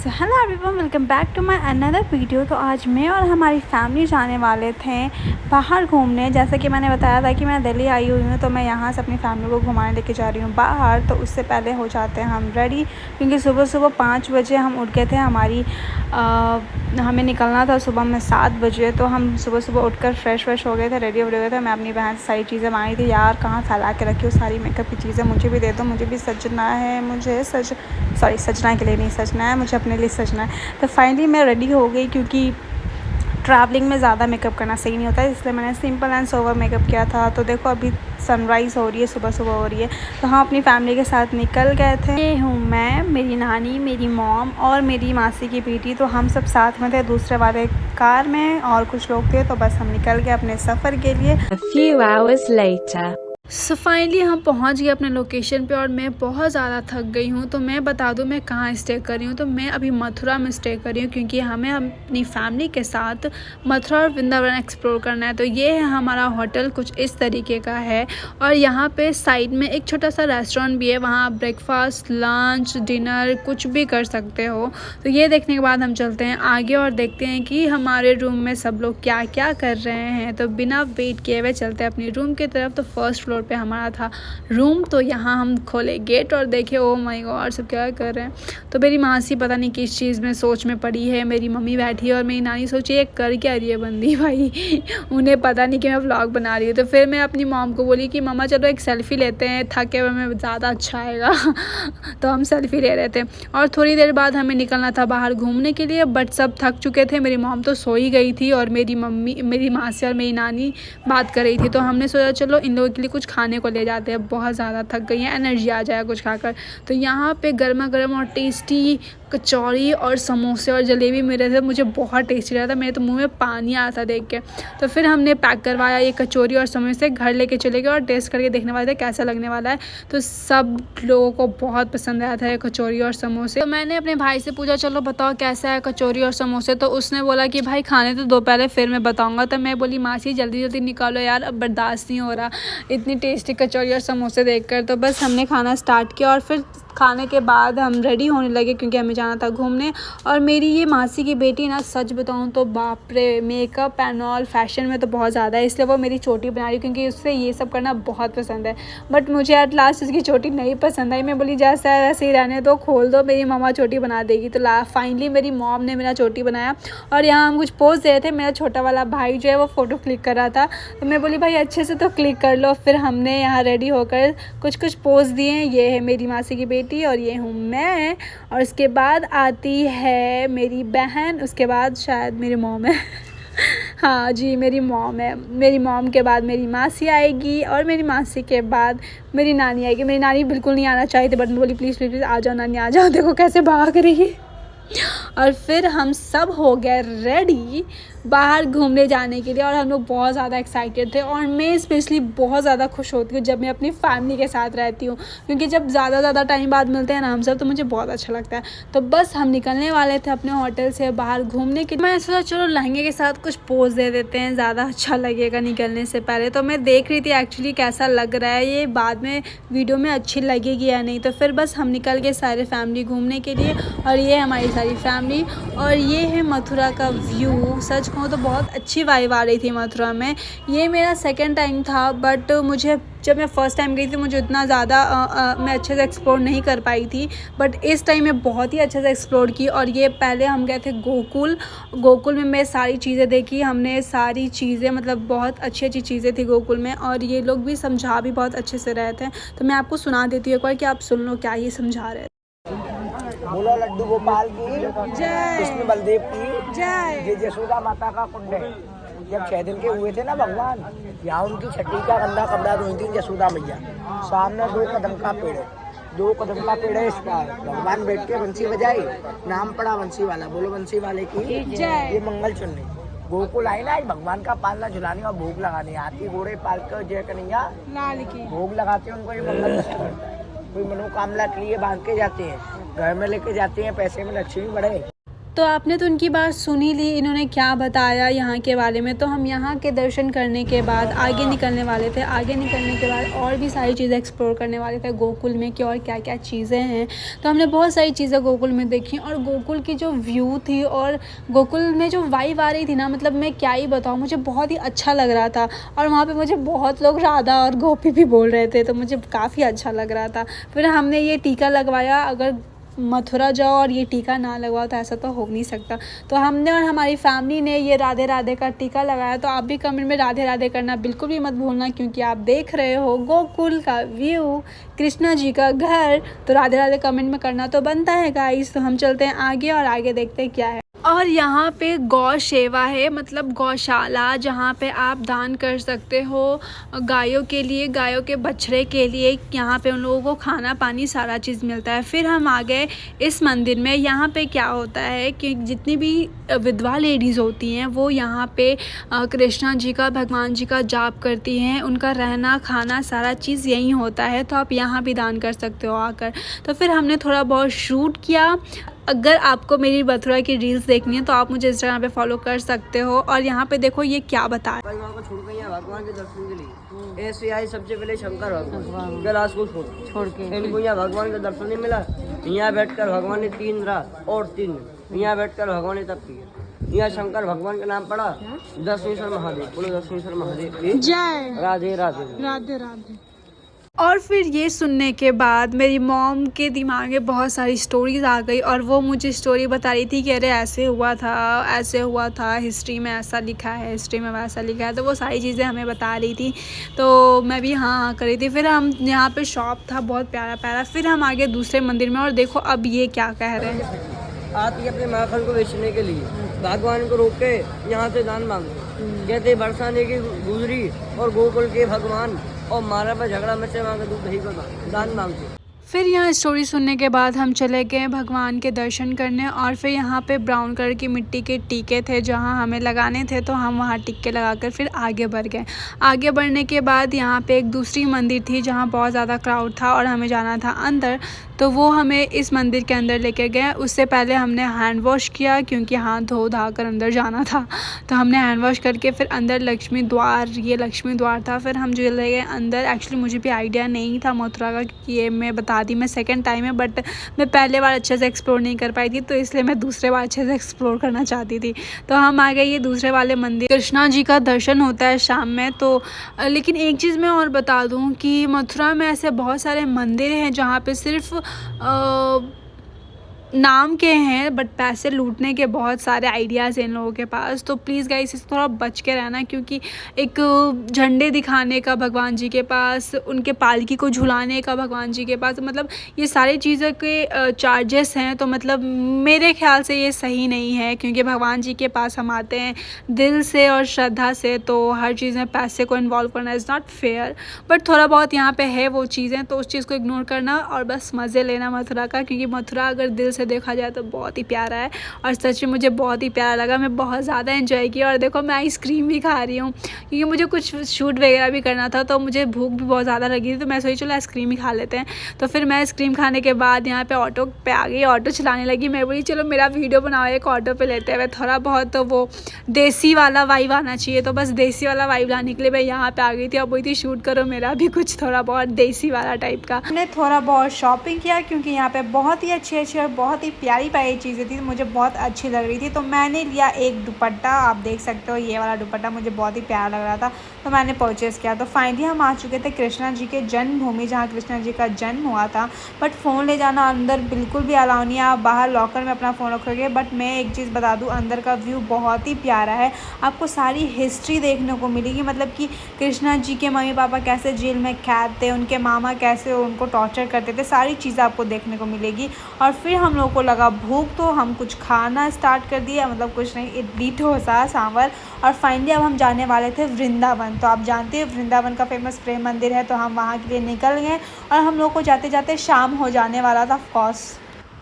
So hello everyone, welcome back to my another video. तो आज मैं और हमारी फैमिली जाने वाले थे बाहर घूमने। जैसा कि मैंने बताया था कि मैं दिल्ली आई हुई हूँ, तो मैं यहाँ से अपनी फैमिली को घुमाने लेके जा रही हूँ बाहर। तो उससे पहले हो जाते हैं हम रेडी, क्योंकि सुबह सुबह 5 बजे हम उठ गए थे। हमें निकलना था सुबह में 7 बजे। तो हम सुबह सुबह उठकर फ्रेश हो गए थे, रेडी हो गए थे। मैं अपनी बहन से सारी चीज़ें मांगी थी, यार कहाँ फैला के रखी हो सारी मेकअप की चीज़ें, मुझे भी दे दो, मुझे भी सजना है, सजना के लिए नहीं सजना है, मुझे अपने लिए सजना है। तो फाइनली मैं रेडी हो गई, क्योंकि ट्रैवलिंग में ज़्यादा मेकअप करना सही नहीं होता है, इसलिए मैंने सिंपल एंड सोवर मेकअप किया था। तो देखो अभी सनराइज़ हो रही है, सुबह सुबह हो रही है। तो हम अपनी फैमिली के साथ निकल गए थे। ये हूँ मैं, मेरी नानी, मेरी मॉम और मेरी मासी की बेटी। तो हम सब साथ में थे दूसरे वाले कार में, और कुछ लोग थे। तो बस हम निकल गए अपने सफ़र के लिए। A few hours later. So finally हम पहुंच गए अपने लोकेशन पे, और मैं बहुत ज़्यादा थक गई हूँ। तो मैं बता दूँ मैं कहाँ स्टे कर रही हूँ। तो मैं अभी मथुरा में स्टे कर रही हूँ, क्योंकि हमें अपनी फैमिली के साथ मथुरा और वृंदावन एक्सप्लोर करना है। तो ये है हमारा होटल, कुछ इस तरीके का है। और यहाँ पे साइड में एक छोटा सा रेस्टोरेंट भी है, वहाँ आप ब्रेकफास्ट, लंच, डिनर कुछ भी कर सकते हो। तो ये देखने के बाद हम चलते हैं आगे और देखते हैं कि हमारे रूम में सब लोग क्या क्या कर रहे हैं। तो बिना वेट किए हुए चलते हैं अपनी रूम की तरफ। तो फर्स्ट फ्लोर पे हमारा था रूम। तो यहाँ हम खोले गेट और देखे, ओ माय गॉड सब क्या कर रहे हैं। तो मेरी मासी पता नहीं किस चीज़ में सोच में पड़ी है, मेरी मम्मी बैठी है और मेरी नानी सोची ये कर क्या रही है बंदी भाई उन्हें पता नहीं कि मैं व्लॉग बना रही हूँ। तो फिर मैं अपनी मॉम को बोली कि मम्मा चलो एक सेल्फ़ी लेते हैं, थके हुए में ज़्यादा अच्छा आएगा तो हम सेल्फ़ी ले रहे थे। और थोड़ी देर बाद हमें निकलना था बाहर घूमने के लिए, बट सब थक चुके थे। मेरी मॉम तो सो ही गई थी और मेरी मासी और मेरी नानी बात कर रही थी। तो हमने सोचा चलो इन लोगों के लिए कुछ खाने को ले जाते हैं, बहुत ज़्यादा थक गई हैं, एनर्जी आ जाए कुछ खाकर। तो यहाँ पे गर्मा गर्म और टेस्टी कचौड़ी और समोसे और जलेबी मिल रहे थे, मुझे बहुत टेस्टी लगा था, मेरे तो मुंह में पानी आ रहा था देख के। तो फिर हमने पैक करवाया ये कचौड़ी और समोसे, घर लेके चले गए और टेस्ट करके देखने वाले थे कैसा लगने वाला है। तो सब लोगों को बहुत पसंद आया था ये कचौड़ी और समोसे। तो मैंने अपने भाई से पूछा चलो बताओ कैसा है कचौड़ी और समोसे। तो उसने बोला कि भाई खाने तो दो पहले, फिर मैं बताऊँगा। तो मैं बोली मासी जल्दी जल्दी निकालो यार, अब बर्दाश्त नहीं हो रहा इतनी टेस्टी कचौड़ी और समोसे देखकर। तो बस हमने खाना स्टार्ट किया और फिर खाने के बाद हम रेडी होने लगे, क्योंकि हमें जाना था घूमने। और मेरी ये मासी की बेटी ना, सच बताऊँ तो बाप रे, मेकअप एंड ऑल फैशन में तो बहुत ज़्यादा है, इसलिए वो मेरी चोटी बना रही, क्योंकि उससे ये सब करना बहुत पसंद है। बट मुझे एट लास्ट उसकी चोटी नहीं पसंद आई। मैं बोली जैसा है वैसे ही रहने दो, खोल दो, मेरी मम्मा चोटी बना देगी। तो फाइनली मेरी मॉम ने मेरा चोटी बनाया। और यहाँ हम कुछ पोज दे रहे थे, मेरा छोटा वाला भाई जो है वो फ़ोटो क्लिक कर रहा था। तो मैं बोली भाई अच्छे से तो क्लिक कर लो। फिर हमने यहाँ रेडी होकर कुछ पोज दिए। ये है मेरी मासी की बेटी और ये हूँ मैं। और उसके बाद आती है मेरी बहन, उसके बाद शायद मेरी मॉम है हाँ जी मेरी मॉम है। मेरी मॉम के बाद मेरी मासी आएगी और मेरी मासी के बाद मेरी नानी आएगी। मेरी नानी बिल्कुल नहीं आना चाहती, बट मैं बोली प्लीज़ प्लीज़ प्लीज़ आ जाओ नानी आ जाओ, देखो कैसे भाग रही है। और फिर हम सब हो गए रेडी बाहर घूमने जाने के लिए, और हम लोग बहुत ज़्यादा एक्साइटेड थे। और मैं स्पेशली बहुत ज़्यादा खुश होती हूँ जब मैं अपनी फैमिली के साथ रहती हूँ, क्योंकि जब ज़्यादा टाइम बाद मिलते हैं ना हम सब, तो मुझे बहुत अच्छा लगता है। तो बस हम निकलने वाले थे अपने होटल से बाहर घूमने के लिए। मैं सोचा चलो लहंगे के साथ कुछ पोज दे देते हैं, ज़्यादा अच्छा लगेगा निकलने से पहले। तो मैं देख रही थी एक्चुअली कैसा लग रहा है, ये बाद में वीडियो में अच्छी लगेगी या नहीं। तो फिर बस हम निकल गए सारे फैमिली घूमने के लिए, और ये हमारी सारी फैमिली। और ये है मथुरा का व्यू। सच कहूँ तो बहुत अच्छी वाइब आ रही थी मथुरा में। ये मेरा सेकंड टाइम था, बट मुझे जब मैं फ़र्स्ट टाइम गई थी मुझे उतना ज़्यादा मैं अच्छे से एक्सप्लोर नहीं कर पाई थी, बट इस टाइम मैं बहुत ही अच्छे से एक्सप्लोर की। और ये पहले हम गए थे गोकुल में मैं सारी चीज़ें देखी, हमने सारी चीज़ें मतलब बहुत अच्छी चीज़ें थी गोकुल में। और ये लोग भी समझा भी बहुत अच्छे से रहे थे। तो मैं आपको सुना देती हूँ एक बार कि आप सुन लो क्या ये समझा रहे थे। बोलो लड्डू गोपाल की जय, कृष्ण बलदेव की जय। ये यशोदा माता का कुंड है। जब 6 दिन के हुए थे ना भगवान, यहाँ उनकी छठी का गंदा कपड़ा धोई थी यशोदा मैया। सामने 2 कदम का पेड़ है, 2 कदम का पेड़ है। इसका भगवान बैठ के बंसी बजाई, नाम पड़ा बंसी वाला। बोलो बंसी वाले की जय। ये मंगल चुनरी गोकुल आई ना, भगवान का पालना झुलाने और भोग लगाने, हाथी घोड़े पाल कर जय कन्हैया लाल की भोग लगाते हैं उनको। ये मंगल करता है, कोई मनोकामना के लिए बांध के जाते हैं, घर में लेके जाते हैं, पैसे में लक्ष्मी बढ़े। तो आपने तो उनकी बात सुन ही ली, इन्होंने क्या बताया यहाँ के बारे में। तो हम यहाँ के दर्शन करने के बाद आगे निकलने वाले थे। आगे निकलने के बाद और भी सारी चीज़ें एक्सप्लोर करने वाले थे गोकुल में कि और क्या क्या चीज़ें हैं। तो हमने बहुत सारी चीज़ें गोकुल में देखी और गोकुल की जो व्यू थी और गोकुल में जो वाइब आ रही थी ना, मतलब मैं क्या ही बताऊँ, मुझे बहुत ही अच्छा लग रहा था। और वहाँ पे मुझे बहुत लोग राधा और गोपी भी बोल रहे थे, तो मुझे काफ़ी अच्छा लग रहा था। फिर हमने ये टीका लगवाया। अगर मथुरा जाओ और ये टीका ना लगवाओ तो ऐसा तो हो नहीं सकता। तो हमने और हमारी फैमिली ने ये राधे राधे का टीका लगाया। तो आप भी कमेंट में राधे राधे करना बिल्कुल भी मत भूलना, क्योंकि आप देख रहे हो गोकुल का व्यू, कृष्णा जी का घर। तो राधे राधे कमेंट में करना तो बनता है गाइस। तो हम चलते हैं आगे और आगे देखते हैं क्या है। और यहाँ पे गौ सेवा है, मतलब गौशाला, जहाँ पे आप दान कर सकते हो गायों के लिए, गायों के बछड़े के लिए। यहाँ पे उन लोगों को खाना पानी सारा चीज़ मिलता है। फिर हम आ गए इस मंदिर में। यहाँ पे क्या होता है कि जितनी भी विधवा लेडीज़ होती हैं वो यहाँ पे कृष्णा जी का, भगवान जी का जाप करती हैं। उनका रहना खाना सारा चीज़ यहीं होता है। तो आप यहाँ भी दान कर सकते हो आकर। तो फिर हमने थोड़ा बहुत शूट किया। अगर आपको मेरी मथुरा की रील्स देखनी है तो आप मुझे इंस्टाग्राम पे फॉलो कर सकते हो। और यहाँ पे देखो ये क्या बता रहा है। वहाँ को छोड़ गई है भगवान के दर्शन के लिए। ऐसे आए सबसे पहले शंकर भगवान कैलाश को छोड़ के इनको यहाँ भगवान का दर्शन नहीं मिला। यहाँ बैठकर भगवान ने 3 रात और 3 दिन यहाँ बैठकर भगवान ने तप किया। यहाँ शंकर भगवान का नाम पड़ा दक्षिणेश्वर महादेव। बोलो दक्षिणेश्वर महादेव की जय। राधे राधे राधे राधे। और फिर ये सुनने के बाद मेरी मॉम के दिमाग में बहुत सारी स्टोरीज आ गई और वो मुझे स्टोरी बता रही थी कि अरे ऐसे हुआ था, ऐसे हुआ था, हिस्ट्री में ऐसा लिखा है, हिस्ट्री में वैसा लिखा है। तो वो सारी चीज़ें हमें बता रही थी। तो मैं भी हाँ कर रही थी। फिर हम यहाँ पे शॉप था बहुत प्यारा प्यारा। फिर हम आगे दूसरे मंदिर में और देखो अब ये क्या कह रहे हैं। आती है अपने माखन को बेचने के लिए, भगवान को रोक के यहाँ से दान मांगो। कहते बरसाने की गुजरी और गोकुल के भगवान और मारा पर झगड़ा मचे मांगे दूध दही का दान मांगते। फिर यहाँ स्टोरी सुनने के बाद हम चले गए भगवान के दर्शन करने। और फिर यहाँ पे ब्राउन कलर की मिट्टी के टीके थे जहाँ हमें लगाने थे, तो हम वहाँ टिक्के लगाकर फिर आगे बढ़ गए। आगे बढ़ने के बाद यहाँ पे एक दूसरी मंदिर थी जहाँ बहुत ज़्यादा क्राउड था और हमें जाना था अंदर। तो वो हमें इस मंदिर के अंदर लेके गए। उससे पहले हमने हैंड वॉश किया क्योंकि हाथ धो धा कर अंदर जाना था। तो हमने हैंड वॉश करके फिर अंदर लक्ष्मी द्वार, ये लक्ष्मी द्वार था। फिर हम चले गए अंदर। एक्चुअली मुझे भी आइडिया नहीं था मथुरा का, कि ये मैं बता दी, मैं सेकंड टाइम है, बट मैं पहले बार अच्छे से एक्सप्लोर नहीं कर पाई थी, तो इसलिए मैं दूसरे बार अच्छे से एक्सप्लोर करना चाहती थी। तो हम आ गए ये दूसरे वाले मंदिर। कृष्णा जी का दर्शन होता है शाम में। तो लेकिन एक चीज़ मैं और बता दूं कि मथुरा में ऐसे बहुत सारे मंदिर हैं जहाँ पे सिर्फ नाम के हैं बट पैसे लूटने के बहुत सारे आइडियाज़ हैं इन लोगों के पास। तो प्लीज़ गाइस इससे थोड़ा बच के रहना, क्योंकि एक झंडे दिखाने का भगवान जी के पास, उनके पालकी को झुलाने का भगवान जी के पास, मतलब ये सारी चीज़ों के चार्जेस हैं। तो मतलब मेरे ख्याल से ये सही नहीं है, क्योंकि भगवान जी के पास हम आते हैं दिल से और श्रद्धा से। तो हर चीज़ में पैसे को इन्वॉल्व करना इज़ नॉट फेयर। बट थोड़ा बहुत यहाँ पे है वो चीज़ें, तो उस चीज़ को इग्नोर करना और बस मज़े लेना मथुरा का, क्योंकि मथुरा अगर दिल से देखा जाए तो बहुत ही प्यारा है। और सच में मुझे बहुत ही प्यारा लगा। मैं बहुत ज़्यादा एंजॉय किया। और देखो मैं आइसक्रीम भी खा रही हूँ, क्योंकि मुझे कुछ शूट वगैरह भी करना था, तो मुझे भूख भी बहुत ज़्यादा लगी थी। तो मैं सोची चलो आइसक्रीम ही खा लेते हैं। तो फिर मैं आइसक्रीम खाने के बाद यहाँ पे ऑटो पे आ गई, ऑटो चलाने लगी। मैं बोली चलो मेरा वीडियो बनाओ एक ऑटो पे लेते हुए, थोड़ा बहुत तो वो देसी वाला वाइब आना चाहिए। तो बस देसी वाला वाइब लाने के लिए मैं यहाँ पे आ गई थी। अब बोली थी शूट करो मेरा भी कुछ थोड़ा बहुत देसी वाला टाइप का। हमने थोड़ा बहुत शॉपिंग किया, क्योंकि यहाँ पे बहुत ही अच्छी अच्छी और बहुत ही प्यारी प्यारी चीज़ें थी, मुझे बहुत अच्छी लग रही थी। तो मैंने लिया एक दुपट्टा, आप देख सकते हो ये वाला दुपट्टा मुझे बहुत ही प्यारा लग रहा था, तो मैंने परचेज़ किया। तो फाइनली हम आ चुके थे कृष्णा जी के जन्मभूमि, जहाँ कृष्णा जी का जन्म हुआ था। बट फ़ोन ले जाना अंदर बिल्कुल भी अलाउ नहीं है, आप बाहर लॉकर में अपना फ़ोन रखोगे। बट मैं एक चीज़ बता दूँ, अंदर का व्यू बहुत ही प्यारा है। आपको सारी हिस्ट्री देखने को मिलेगी, मतलब कि कृष्णा जी के मम्मी पापा कैसे जेल में कैद थे, उनके मामा कैसे उनको टॉर्चर करते थे, सारी चीज़ें आपको देखने को मिलेगी। और फिर हम लोग को लगा भूख, तो हम कुछ खाना स्टार्ट कर दिया, मतलब कुछ नहीं, इडली डोसा सांभर। और फाइनली अब हम जाने वाले थे वृंदावन। तो आप जानते हैं वृंदावन का फेमस प्रेम मंदिर है, तो हम वहाँ के लिए निकल गए। और हम लोग को जाते जाते शाम हो जाने वाला था ऑफकोर्स।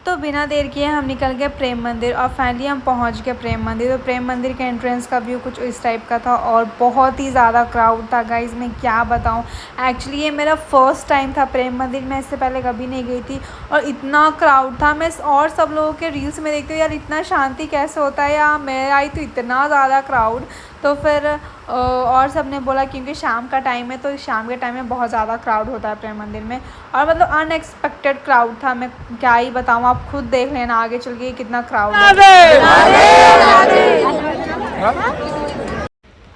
तो तो बिना देर किए हम निकल गए प्रेम मंदिर और फाइनली हम पहुंच गए प्रेम मंदिर। तो प्रेम मंदिर के एंट्रेंस का व्यू कुछ इस टाइप का था और बहुत ही ज़्यादा क्राउड था गाइज़, मैं क्या बताऊं। एक्चुअली ये मेरा फर्स्ट टाइम था प्रेम मंदिर, मैं इससे पहले कभी नहीं गई थी और इतना क्राउड था। मैं और सब लोगों के रील्स में देखती हूँ यार इतना शांति कैसे होता है, या मैं आई तो इतना ज़्यादा क्राउड। तो फिर और सब ने बोला क्योंकि शाम का टाइम है तो शाम के टाइम में बहुत ज़्यादा क्राउड होता है प्रेम मंदिर में, और मतलब अनएक्सपेक्टेड क्राउड था। मैं क्या ही बताऊँ, आप खुद देख लेना आगे चल के कितना क्राउड है।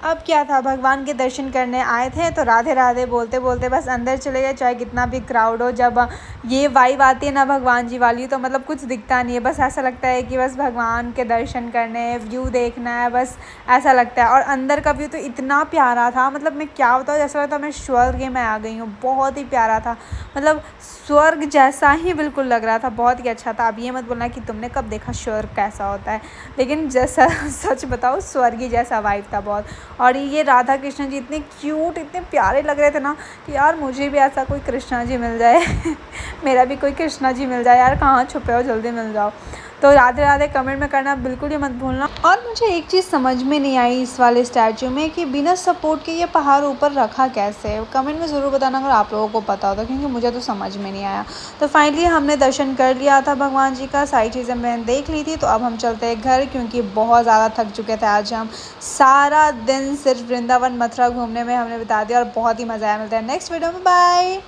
अब क्या था, भगवान के दर्शन करने आए थे तो राधे राधे बोलते बोलते बस अंदर चले गए, चाहे कितना भी क्राउड हो। जब ये वाइब आती है ना भगवान जी वाली, तो मतलब कुछ दिखता नहीं है, बस ऐसा लगता है कि बस भगवान के दर्शन करने, व्यू देखना है, बस ऐसा लगता है। और अंदर का व्यू तो इतना प्यारा था, मतलब मैं क्या बताऊँ, जैसा लगता मैं स्वर्ग में आ गई हूँ। बहुत ही प्यारा था, मतलब स्वर्ग जैसा ही बिल्कुल लग रहा था, बहुत ही अच्छा था। अब ये मत बोलना कि तुमने कब देखा स्वर्ग कैसा होता है, लेकिन जैसा सच बताओ स्वर्ग जैसा वाइब था बहुत। और ये राधा कृष्ण जी इतने क्यूट, इतने प्यारे लग रहे थे ना कि यार मुझे भी ऐसा कोई कृष्णा जी मिल जाए मेरा भी कोई कृष्णा जी मिल जाए यार, कहाँ छुपे हो, जल्दी मिल जाओ। तो राधे राधे कमेंट में करना बिल्कुल ही मत भूलना। और मुझे एक चीज़ समझ में नहीं आई इस वाले स्टैचू में कि बिना सपोर्ट के ये पहाड़ ऊपर रखा कैसे, कमेंट में ज़रूर बताना अगर आप लोगों को पता होता, क्योंकि मुझे तो समझ में नहीं आया। तो फाइनली हमने दर्शन कर लिया था भगवान जी का, सारी चीज़ें मैंने देख ली थी। तो अब हम चलते हैं घर, क्योंकि बहुत ज़्यादा थक चुके थे। आज हम सारा दिन सिर्फ वृंदावन मथुरा घूमने में हमने बिता दिया और बहुत ही मज़ा आया। मिलता है नेक्स्ट वीडियो में, बाय।